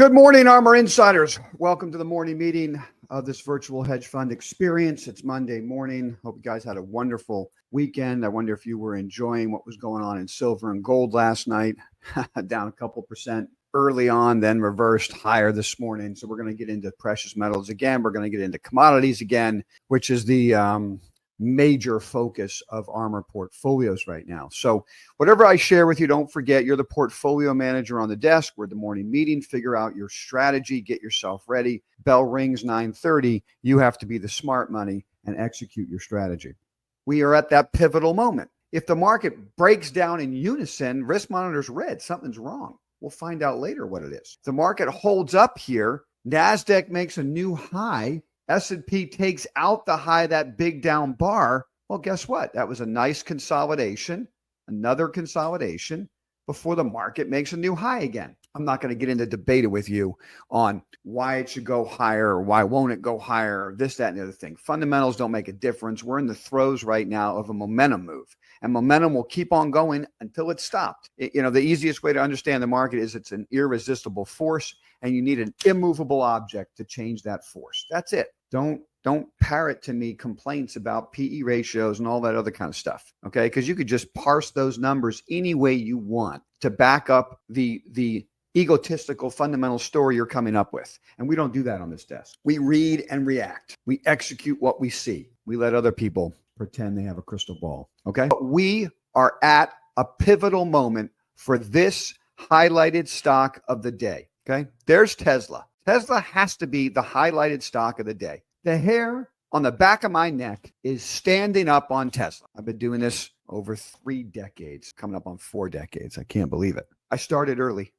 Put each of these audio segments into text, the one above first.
Good morning, ARMR Insiders. Welcome to the morning meeting of this virtual hedge fund experience. It's Monday morning. Hope you guys had a wonderful weekend. I wonder if you were enjoying what was going on in silver and gold last night, down a couple percent early on, then reversed higher this morning. So we're going to get into precious metals again. We're going to get into commodities again, which is the major focus of ARMR portfolios right now. So whatever I share with you, don't forget you're the portfolio manager on the desk. We're at the morning meeting. Figure out your strategy, get yourself ready. Bell rings 9:30. You have to be the smart money and execute your strategy. We are at that pivotal moment. If the market breaks down in unison, risk monitor's red, something's wrong. We'll find out later what it is. If the market holds up here, NASDAQ makes a new high, S&P takes out the high, that big down bar. Well, guess what? That was a nice consolidation, another consolidation before the market makes a new high again. I'm not going to get into debate with you on why it should go higher or why won't it go higher, or this, that, and the other thing. Fundamentals don't make a difference. We're in the throes right now of a momentum move, and momentum will keep on going until it's stopped. The easiest way to understand the market is it's an irresistible force, and you need an immovable object to change that force. That's it. Don't parrot to me complaints about PE ratios and all that other kind of stuff, okay? Because you could just parse those numbers any way you want to back up the egotistical fundamental story you're coming up with. And we don't do that on this desk. We read and react. We execute what we see. We let other people pretend they have a crystal ball, okay? But we are at a pivotal moment for this highlighted stock of the day, okay? There's Tesla. Tesla has to be the highlighted stock of the day. The hair on the back of my neck is standing up on Tesla. I've been doing this over 3 decades, coming up on 4 decades. I can't believe it. I started early,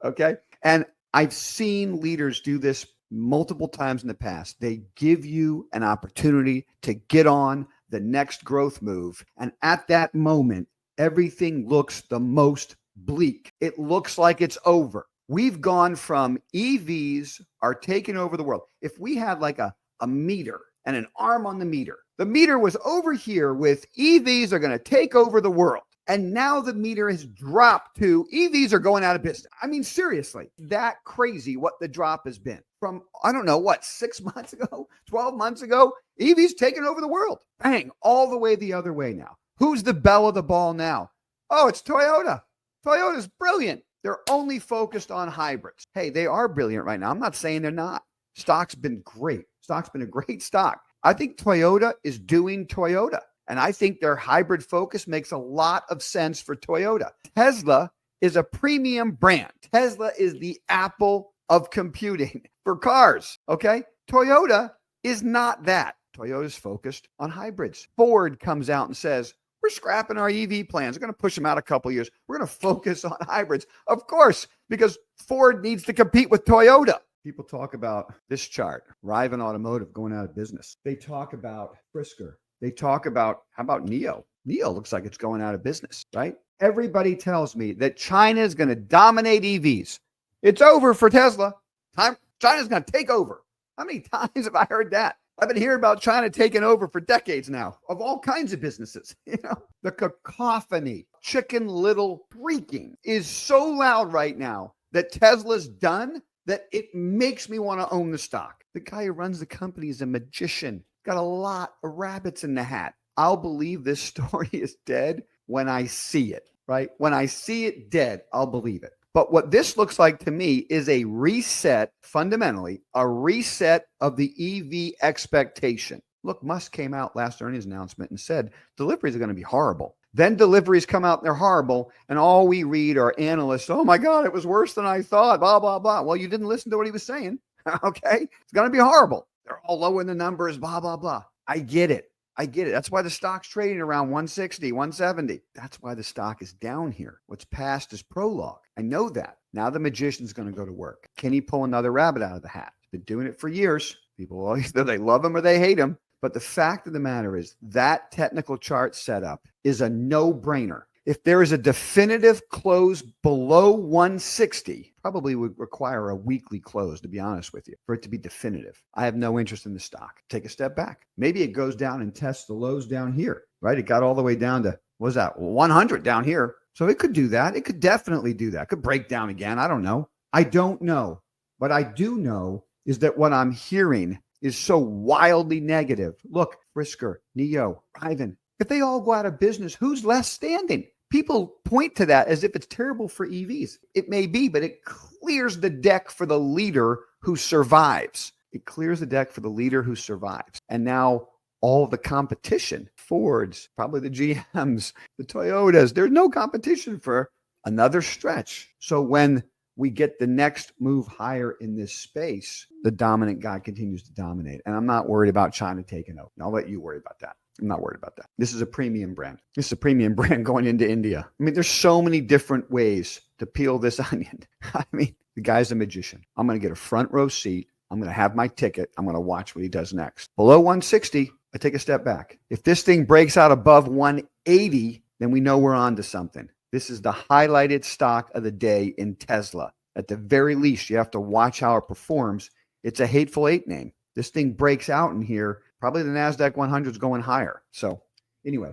okay? And I've seen leaders do this multiple times in the past. They give you an opportunity to get on the next growth move. And at that moment, everything looks the most bleak. It looks like it's over. We've gone from EVs are taking over the world. If we had like a meter and an arm on the meter was over here with EVs are going to take over the world. And now the meter has dropped to EVs are going out of business. I mean, seriously, that crazy what the drop has been from, 6 months ago, 12 months ago, EVs taking over the world. Bang, all the way the other way now. Who's the belle of the ball now? Oh, it's Toyota. Toyota's brilliant. They're only focused on hybrids. Hey, they are brilliant right now. I'm not saying they're not. Stock's been great. Stock's been a great stock. I think Toyota is doing Toyota. And I think their hybrid focus makes a lot of sense for Toyota. Tesla is a premium brand. Tesla is the Apple of computing for cars, okay? Toyota is not that. Toyota's focused on hybrids. Ford comes out and says, we're scrapping our EV plans. We're going to push them out a couple of years. We're going to focus on hybrids. Of course, because Ford needs to compete with Toyota. People talk about this chart, Riven Automotive going out of business. They talk about Frisker. They talk about, how about NIO? NIO looks like it's going out of business, right? Everybody tells me that China is going to dominate EVs. It's over for Tesla. China's going to take over. How many times have I heard that? I've been hearing about China taking over for decades now of all kinds of businesses. The cacophony, Chicken Little freaking is so loud right now that Tesla's done that it makes me want to own the stock. The guy who runs the company is a magician. Got a lot of rabbits in the hat. I'll believe this story is dead when I see it, right? When I see it dead, I'll believe it. But what this looks like to me is a reset, fundamentally, a reset of the EV expectation. Look, Musk came out last earnings announcement and said deliveries are going to be horrible. Then deliveries come out and they're horrible. And all we read are analysts, oh my God, it was worse than I thought, blah, blah, blah. Well, you didn't listen to what he was saying, okay? It's going to be horrible. They're all lowering the numbers, blah, blah, blah. I get it. That's why the stock's trading around 160, 170. That's why the stock is down here. What's past is prologue. I know that. Now the magician's going to go to work. Can he pull another rabbit out of the hat? Been doing it for years. People, either they love him or they hate him. But the fact of the matter is that technical chart setup is a no-brainer. If there is a definitive close below 160, probably would require a weekly close, to be honest with you, for it to be definitive. I have no interest in the stock. Take a step back. Maybe it goes down and tests the lows down here, right? It got all the way down to, what was that, 100 down here. So it could do that. It could definitely do that. It could break down again. I don't know. I don't know. What I do know is that what I'm hearing is so wildly negative. Look, Brisker, Neo, Ivan, if they all go out of business, who's left standing? People point to that as if it's terrible for EVs. It may be, but it clears the deck for the leader who survives. It clears the deck for the leader who survives. And now all the competition, Fords, probably the GMs, the Toyotas, there's no competition for another stretch. So when we get the next move higher in this space, the dominant guy continues to dominate. And I'm not worried about China taking over. I'll let you worry about that. I'm not worried about that. This is a premium brand. This is a premium brand going into India. I mean, there's so many different ways to peel this onion. I mean, the guy's a magician. I'm going to get a front row seat. I'm going to have my ticket. I'm going to watch what he does next. Below 160, I take a step back. If this thing breaks out above 180, then we know we're on to something. This is the highlighted stock of the day in Tesla. At the very least, you have to watch how it performs. It's a hateful eight name. This thing breaks out in here. Probably the NASDAQ 100 is going higher. So anyway,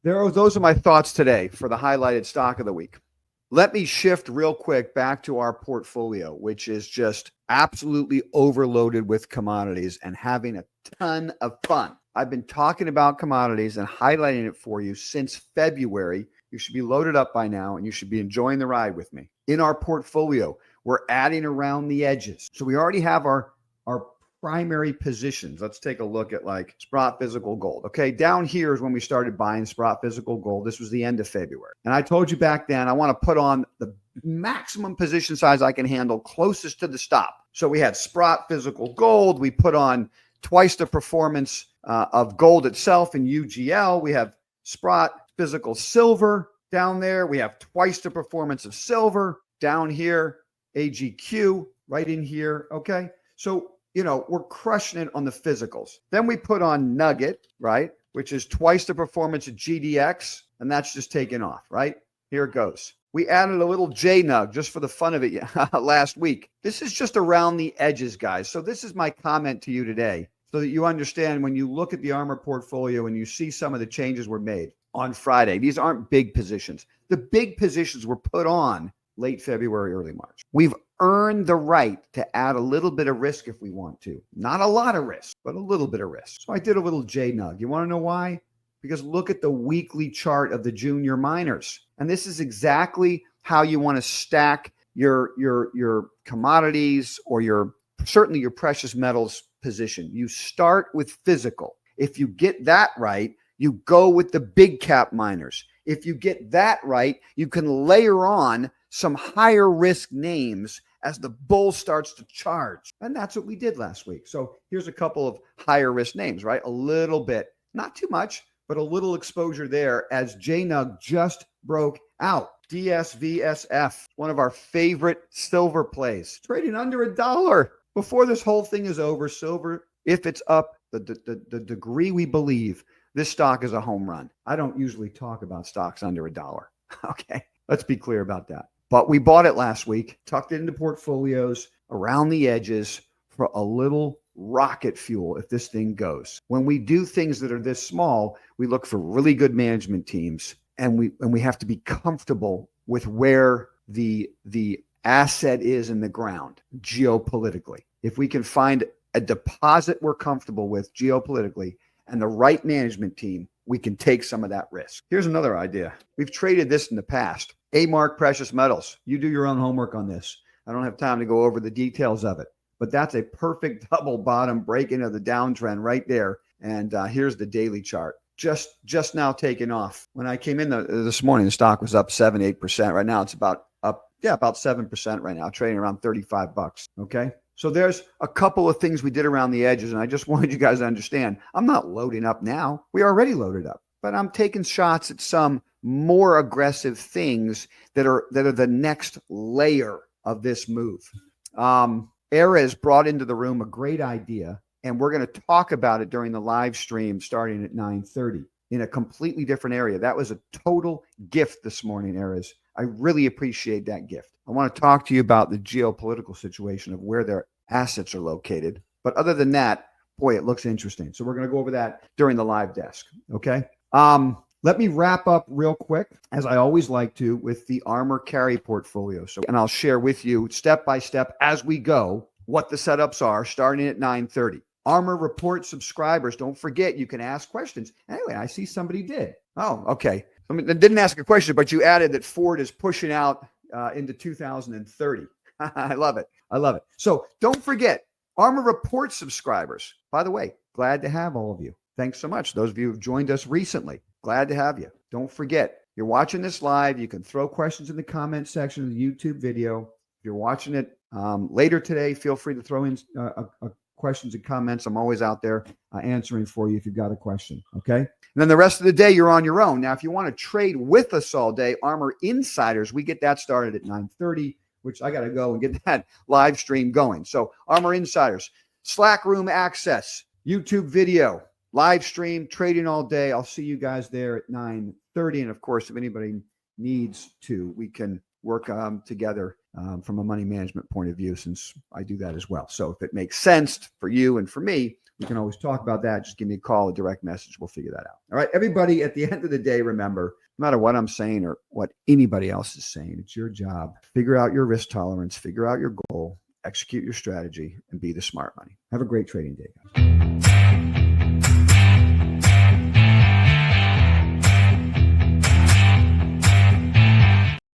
those are my thoughts today for the highlighted stock of the week. Let me shift real quick back to our portfolio, which is just absolutely overloaded with commodities and having a ton of fun. I've been talking about commodities and highlighting it for you since February. You should be loaded up by now and you should be enjoying the ride with me. In our portfolio, we're adding around the edges. So we already have our primary positions. Let's take a look at like Sprott Physical Gold. Okay, down here is when we started buying Sprott Physical Gold. This was the end of February. And I told you back then, I want to put on the maximum position size I can handle closest to the stop. So we had Sprott Physical Gold. We put on twice the performance of gold itself in UGL. We have Sprott Physical Silver down there. We have twice the performance of silver down here, AGQ right in here. Okay. So, we're crushing it on the physicals. Then we put on Nugget, right? Which is twice the performance of GDX. And that's just taken off, right? Here it goes. We added a little JNUG just for the fun of it last week. This is just around the edges, guys. So this is my comment to you today so that you understand when you look at the ARMR portfolio and you see some of the changes were made on Friday. These aren't big positions. The big positions were put on late February, early March. We've earned the right to add a little bit of risk if we want to. Not a lot of risk, but a little bit of risk. So I did a little JNUG. You want to know why? Because look at the weekly chart of the junior miners. And this is exactly how you want to stack your commodities or certainly your precious metals position. You start with physical. If you get that right, you go with the big cap miners. If you get that right, you can layer on some higher risk names as the bull starts to charge. And that's what we did last week. So here's a couple of higher risk names, right? A little bit, not too much, but a little exposure there as JNUG just broke out. DSVSF, one of our favorite silver plays, trading under $1. Before this whole thing is over, silver, if it's up the degree we believe, this stock is a home run. I don't usually talk about stocks under $1. Okay, let's be clear about that. But we bought it last week, tucked it into portfolios around the edges for a little rocket fuel if this thing goes. When we do things that are this small, we look for really good management teams, and we have to be comfortable with where the asset is in the ground geopolitically. If we can find a deposit we're comfortable with geopolitically and the right management team, we can take some of that risk. Here's another idea. We've traded this in the past. AMRK Precious Metals. You do your own homework on this. I don't have time to go over the details of it, but that's a perfect double bottom break into the downtrend right there. And here's the daily chart. Just now taking off. When I came in this morning, the stock was up 7-8%. Right now it's about 7% right now, trading around $35. Okay. So there's a couple of things we did around the edges, and I just wanted you guys to understand. I'm not loading up now. We already loaded up, but I'm taking shots at some more aggressive things that are the next layer of this move. Erez brought into the room a great idea, and we're going to talk about it during the live stream starting at 9:30 in a completely different area. That was a total gift this morning, Erez. I really appreciate that gift. I want to talk to you about the geopolitical situation of where their assets are located. But other than that, boy, it looks interesting. So we're going to go over that during the live desk. Okay. Let me wrap up real quick, as I always like to, with the ARMR carry portfolio. And I'll share with you step by step as we go what the setups are starting at 9:30. ARMR Report subscribers, don't forget, you can ask questions. Anyway, I see somebody did. Oh, okay. I mean, didn't ask a question, but you added that Ford is pushing out into 2030. I love it. I love it. So don't forget, ARMR Report subscribers. By the way, glad to have all of you. Thanks so much. Those of you who've joined us recently, glad to have you. Don't forget, you're watching this live. You can throw questions in the comment section of the YouTube video. If you're watching it later today, feel free to throw in questions and comments. I'm always out there answering for you if you've got a question, okay? And then the rest of the day, you're on your own. Now, if you want to trade with us all day, ARMR Insiders, we get that started at 9:30, which I got to go and get that live stream going. So ARMR Insiders, Slack room access, YouTube video, live stream, trading all day. I'll see you guys there at 9:30. And of course, if anybody needs to, we can work together from a money management point of view, since I do that as well. So if it makes sense for you and for me, we can always talk about that. Just give me a call, a direct message. We'll figure that out. All right, everybody, at the end of the day, remember, no matter what I'm saying or what anybody else is saying, it's your job. Figure out your risk tolerance, figure out your goal, execute your strategy, and be the smart money. Have a great trading day, guys.